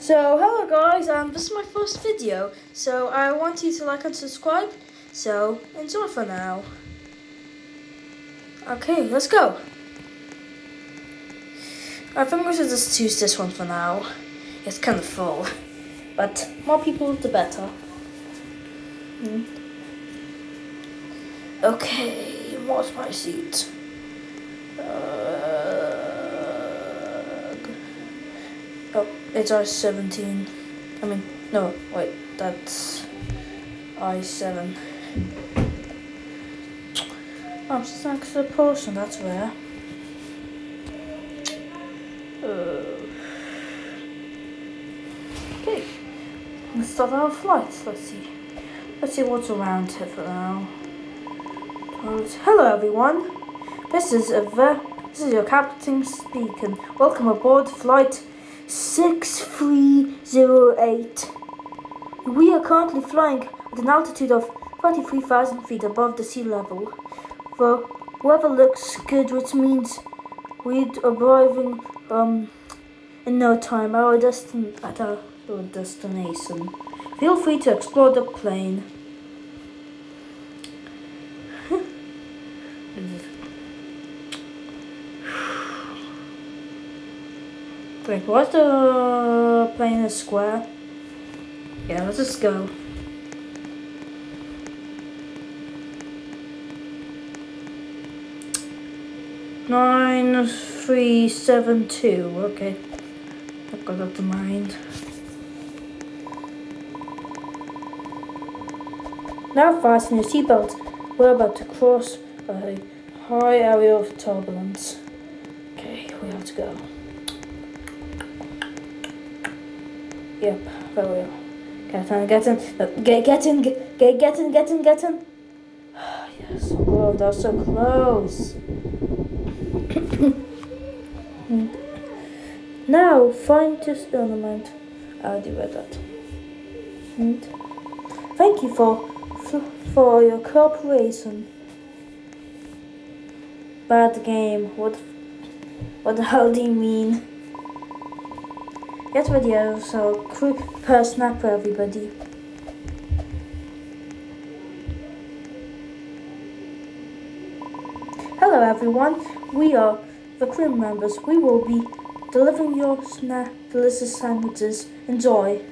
So hello guys, this is my first video, so I want you to like and subscribe, so enjoy for now. Okay, let's go. I think we should just choose this one for now. It's kind of full, but more people the better. Okay, what's my seat? Oh, it's I-17. I mean, no, wait, that's I-7. Oh, it's an extra person, that's rare. Okay, let's start our flight. Let's see what's around here for now. Hello everyone, this is your captain speaking. Welcome aboard flight 6308. We are currently flying at an altitude of 23,000 feet above the sea level. The weather looks good, which means we're arriving in no time at our destination. Feel free to explore the plane. Wait, what's the plane is square? Yeah, let's just go. Nine 372. Okay, I've got that to mind. Now fasten your seatbelts. We're about to cross a high area of turbulence. Okay, we have to go. Yep, there we are. Get in. Yes, whoa, that was so close. Now, find this ornament. I already read that. Thank you for your cooperation. Bad game. What the hell do you mean? Get video, so quick per snap for everybody. Hello everyone, we are the crew members. We will be delivering your delicious sandwiches. Enjoy.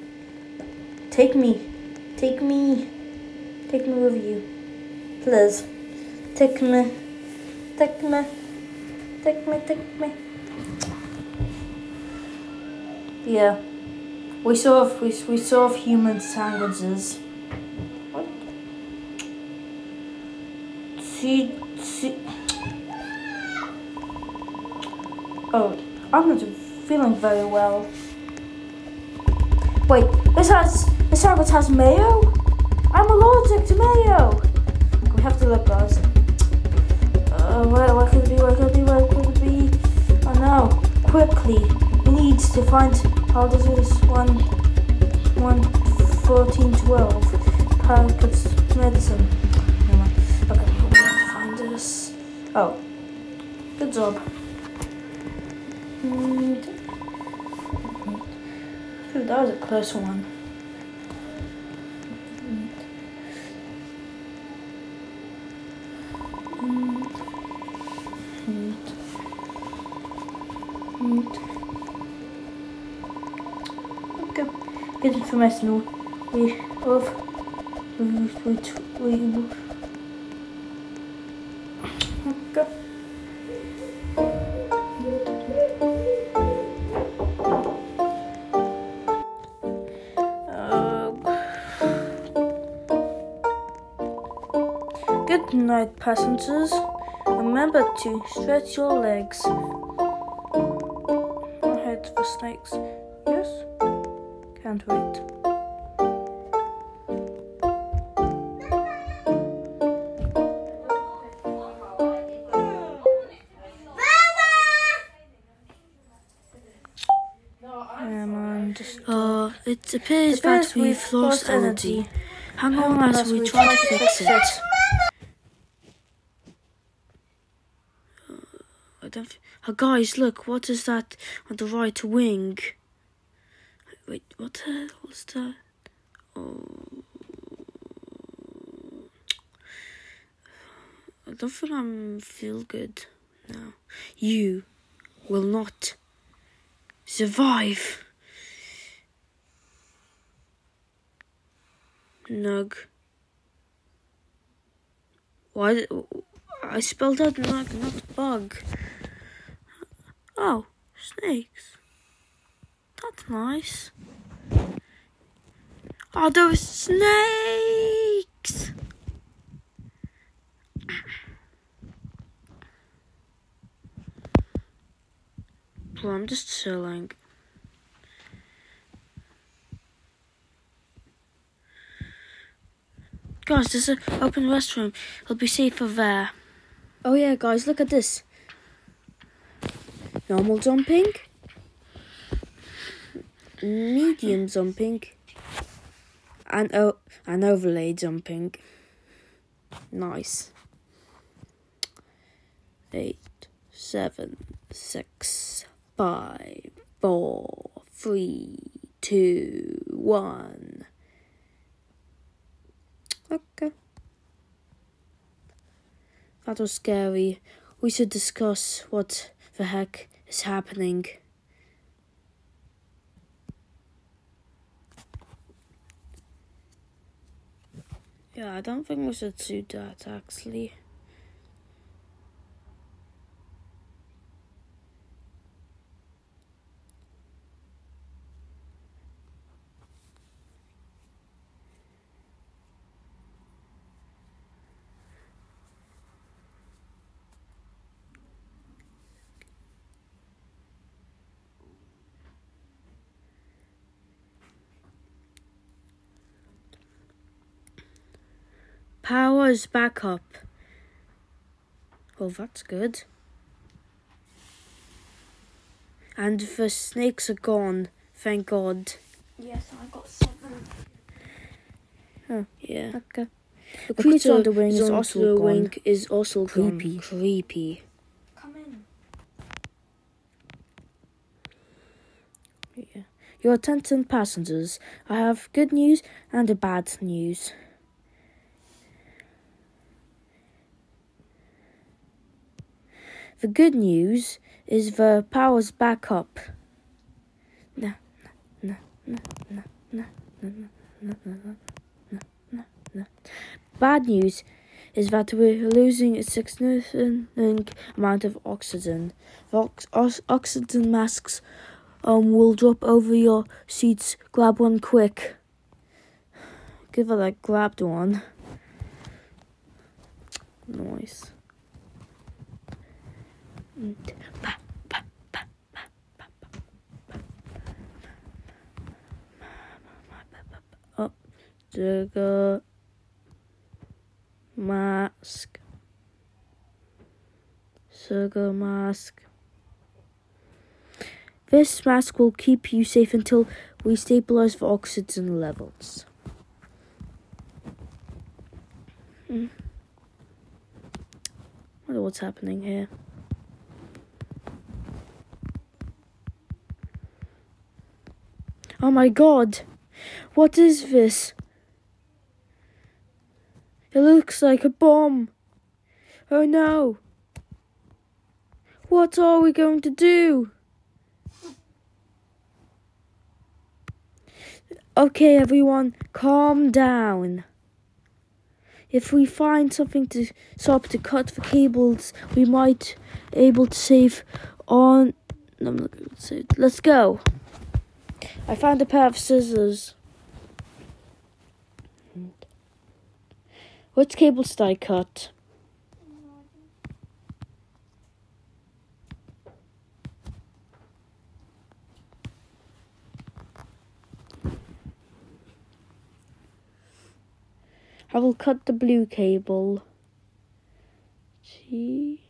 Take me with you. Please. Take me. Yeah, we serve human sandwiches. What? See. Oh, I'm not feeling very well. Wait, this sandwich has mayo? I'm allergic to mayo. We have to look, guys. Where could it be? Oh no! Quickly. We need to find how this is 11412 packets medicine. Okay, we have to find this. Oh, good job. Phew, that was a close one. Okay, good information. We okay. Good night, passengers. Remember to stretch your legs. Head for snakes. Yes? Can't wait. It appears that we've lost energy. Hang on as we try to fix it. Oh, guys, look, what is that on the right wing? Wait, what the hell was that? Oh, I don't think I feel good now. You will not survive. Nug. Why? I spelled out nug, not bug. Oh, snakes. That's nice. Oh, those snakes! Well, I'm just chilling. Guys, there's an open restroom. It'll be safer there. Oh yeah, guys, look at this. Normal jumping. Medium jumping. And overlay jumping. Nice. 8, 7, 6, 5, 4, 3, 2, 1. Okay. That was scary. We should discuss what the heck is happening. Yeah, I don't think we should do that actually. Power is back up. Well, that's good. And the snakes are gone, thank God. Yes, I got 7. Oh, yeah. Okay. The creature on the wing is also creepy. Creepy. Come in. Yeah. Your attention, passengers. I have good news and a bad news. The good news is the power's back up. Bad news is that we're losing a significant amount of oxygen. The oxygen masks will drop over your seats. Grab one quick. Give it like grabbed one. Nice. Oh, sugar mask. Sugar mask. This mask will keep you safe until we stabilize the oxygen levels. I wonder what's happening here. Oh my God! What is this? It looks like a bomb. Oh no! What are we going to do? Okay, everyone, calm down. If we find something to stop to cut the cables, we might able to save on. No, I'm not going to say. Let's go. I found a pair of scissors. Which cables did I cut? I will cut the blue cable. See?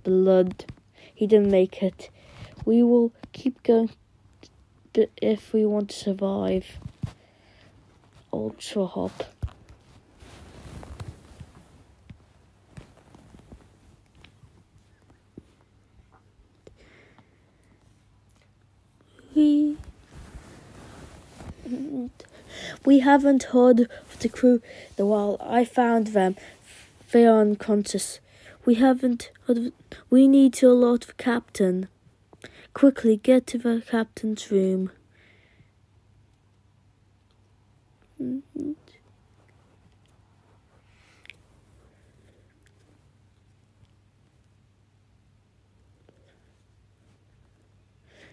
Blood. He didn't make it. We will keep going if we want to survive. Ultra hop. We haven't heard of the crew the while I found them. They are unconscious. We haven't heard of... We need to alert the captain. Quickly, get to the captain's room.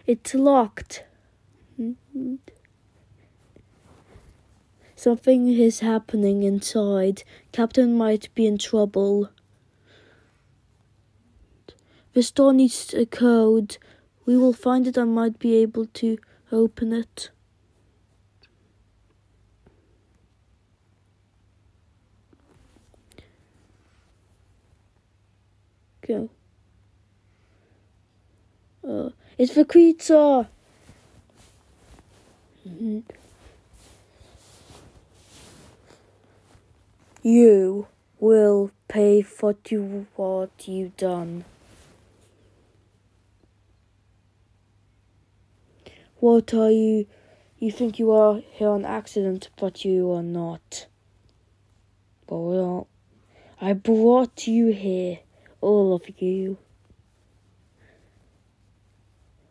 It's locked. Something is happening inside. Captain might be in trouble. The store needs a code. We will find it and might be able to open it. Go. It's the creature! You will pay for what you've done. What are you? You think you are here on accident, but you are not. Well, I brought you here, all of you.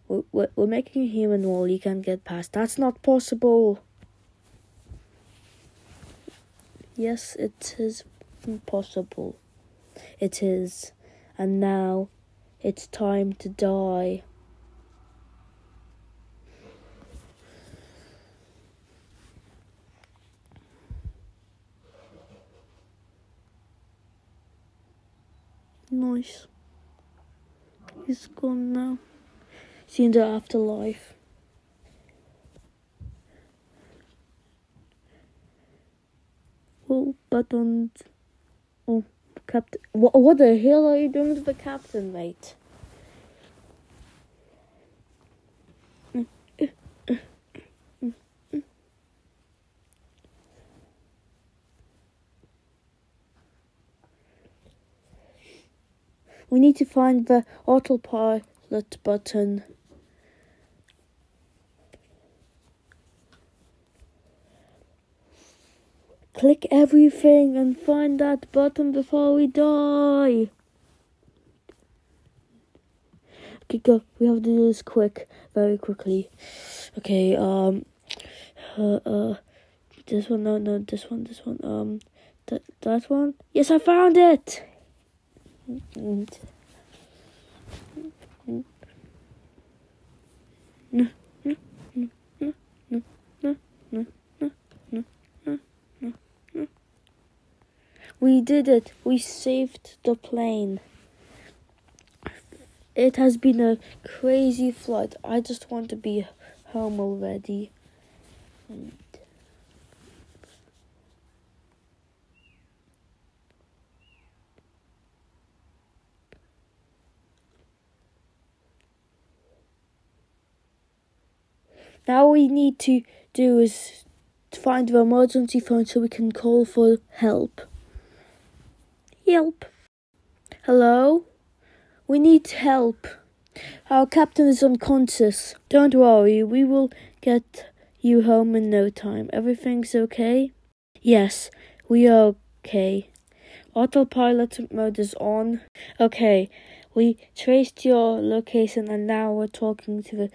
We're making a human wall you can't get past. That's not possible. Yes, it is impossible. It is. And now, it's time to die. Nice. He's gone now. See you in the afterlife. Oh, button. Oh, Captain. What the hell are you doing to the captain, mate? We need to find the autopilot button. Click everything and find that button before we die. Okay, go. We have to do this quick, very quickly. Okay, this one, no, this one, that one. Yes, I found it. We did it. We saved the plane. It has been a crazy flight. I just want to be home already. Now we need to do is to find the emergency phone so we can call for help. Help. Hello? We need help. Our captain is unconscious. Don't worry, we will get you home in no time. Everything's okay? Yes, we are okay. Autopilot mode is on. Okay, we traced your location and now we're talking to the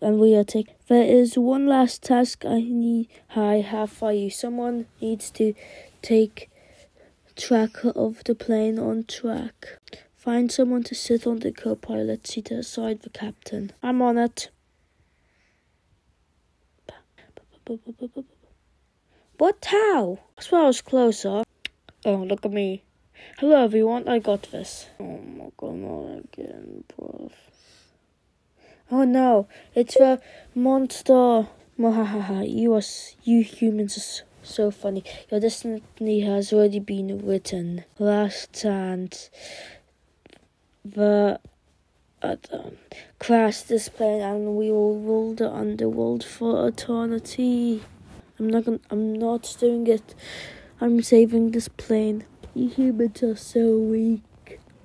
and we are taking. There is one last task I have for you. Someone needs to take track of the plane on track. Find someone to sit on the co-pilot seat aside the captain. I'm on it. What? How? I swear I was closer. Oh, look at me. Hello, everyone. I got this. Oh my god, not again, bruv. Oh no, it's the monster. You humans are so funny. Your destiny has already been written. Last chance. The crash this plane and we will rule the underworld for eternity. I'm not doing it. I'm saving this plane. You humans are so weak.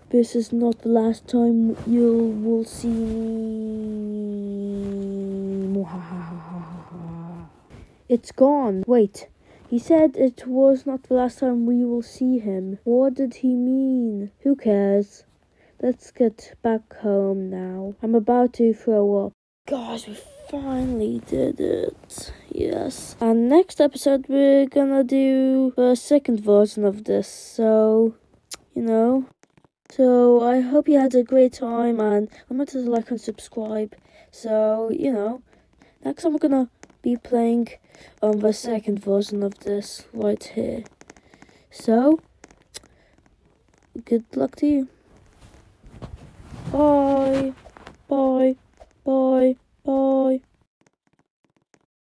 This is not the last time you will see me. It's gone. Wait. He said it was not the last time we will see him. What did he mean? Who cares? Let's get back home now. I'm about to throw up. Guys, we finally did it. Yes. And next episode we're gonna do the second version of this. So, So I hope you had a great time, and remember to like and subscribe. So, next time we're gonna be playing the second version of this right here. So, good luck to you. Bye. Bye. Bye. Bye.